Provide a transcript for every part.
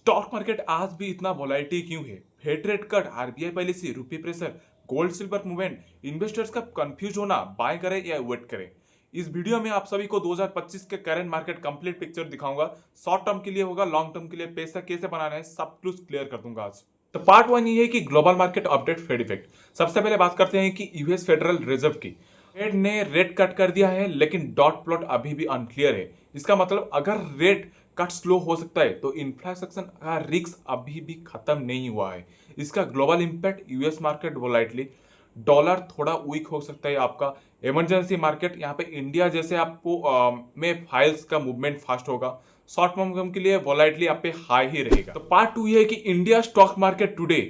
Stock market आज भी इतना वोलाइटी क्यों है? Fed rate cut, RBI policy, rupee pressure, gold silver movement, investors का कंफ्यूज होना, बाय करें या वेट करें। इस वीडियो में आप सभी को 2025 के करंट मार्केट कंप्लीट पिक्चर दिखाऊंगा। शॉर्ट टर्म के लिए होगा, लॉन्ग टर्म के लिए पैसा कैसे बनाना है, सब कुछ क्लियर कर दूंगा आज। तो पार्ट वन ये है कि global market update Fed effect. सबसे पहले बात करते हैं कि यूएस फेडरल रिजर्व की। फेड ने रेट कट कर दिया है, लेकिन डॉट प्लॉट अभी भी अनक्लियर है। इसका मतलब अगर रेट कट स्लो हो सकता है तो इन्फ्लेशन का रिस्क अभी भी खत्म नहीं हुआ है। इसका global impact US market volatility, dollar थोड़ा वीक हो सकता है आपका। इमरजेंसी मार्केट यहाँ पे इंडिया जैसे आपको में फाइल्स का मूवमेंट फास्ट होगा। शॉर्ट टर्म के लिए वोलाइटली आप पे हाई ही रहेगा। तो पार्ट टू ये है कि इंडिया स्टॉक मार्केट टुडे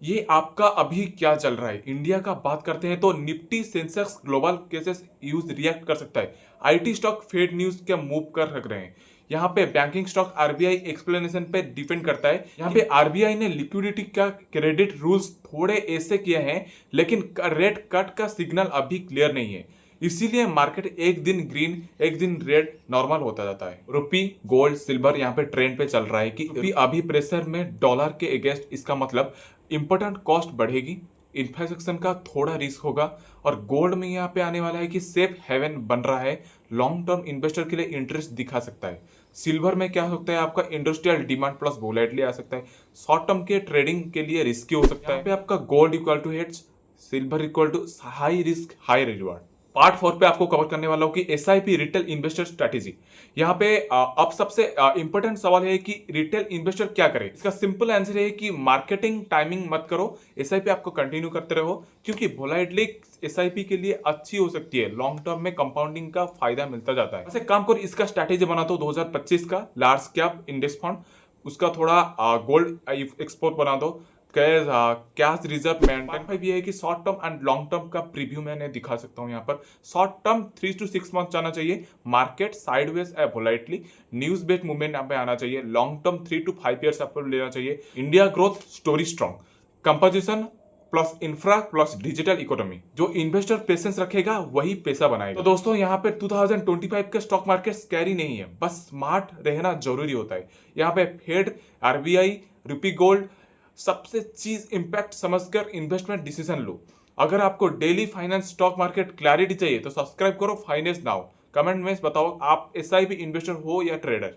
ये आपका अभी क्या चल रहा है। इंडिया का बात करते हैं तो Nifty, Sensex, global cases use react कर सकता है। आईटी स्टॉक फेड न्यूज के मूव कर रख रहे हैं। यहाँ पे बैंकिंग स्टॉक आरबीआई एक्सप्लेनेशन पे डिपेंड करता है। यहाँ पे आरबीआई ने लिक्विडिटी का क्रेडिट रूल्स थोड़े ऐसे किए हैं, लेकिन रेट कट का सिग्नल अभी क्लियर नहीं है। इसीलिए मार्केट एक दिन ग्रीन एक दिन रेड नॉर्मल होता जाता है। रुपी, गोल्ड, सिल्वर यहाँ पे ट्रेंड पे चल रहा है कि रुपी अभी प्रेशर में डॉलर के अगेंस्ट। इसका मतलब इंपोर्टेंट कॉस्ट बढ़ेगी, इन्फ्लेशन का थोड़ा रिस्क होगा। और गोल्ड में यहाँ पे आने वाला है कि सेफ हेवन बन रहा है, लॉन्ग टर्म इन्वेस्टर के लिए इंटरेस्ट दिखा सकता है। सिल्वर में क्या हो सकता है आपका इंडस्ट्रियल डिमांड प्लस वोलेटिलिटी आ सकता है। शॉर्ट टर्म के ट्रेडिंग के लिए रिस्की हो सकता है। यहाँ पे आपका gold equal to heads, silver equal to high risk high reward. Part 4 पे आपको कवर करने वाला हूँ कि एसआईपी रिटेल इन्वेस्टर स्ट्रेटेजी। यहाँ पे अब सबसे इंपॉर्टेंट सवाल है कि रिटेल इन्वेस्टर क्या करे। इसका सिंपल आंसर है कि मार्केटिंग टाइमिंग मत करो, एसआईपी आपको कंटिन्यू करते रहो, क्योंकि वोलाइटली एसआईपी के लिए अच्छी हो सकती है। लॉन्ग टर्म में कंपाउंडिंग का फायदा मिलता जाता है। ऐसे काम करो, इसका स्ट्रेटेजी बनाता हूँ 2025 का लार्ज कैप इंडेक्स फंड, उसका थोड़ा गोल्ड एक्सपोर्ट बना दो। कैश रिजर्व मेंटेन ये है कि short term and long term का प्रीव्यू मैंने दिखा सकता हूँ। यहाँ पर शॉर्ट टर्म 3 to 6 मंथ जाना चाहिए, market sideways volatility, news based movement यहाँ पे आना चाहिए। लॉन्ग टर्म 3 to 5 ईयर्स आपको लेना चाहिए। India growth story strong, composition plus infra plus digital economy. जो इन्वेस्टर पेशेंस रखेगा वही पैसा बनाएगा। तो दोस्तों यहाँ पे 2025 के स्टॉक मार्केट स्कैरी नहीं है, बस स्मार्ट रहना जरूरी होता है। यहाँ पे फेड, आरबीआई, रुपी, गोल्ड, सबसे चीज इंपैक्ट समझकर इन्वेस्टमेंट डिसीजन लो। अगर आपको daily finance stock market clarity चाहिए तो सब्सक्राइब करो फाइनेंस नाउ। कमेंट में बताओ आप एसआईपी इन्वेस्टर हो या ट्रेडर।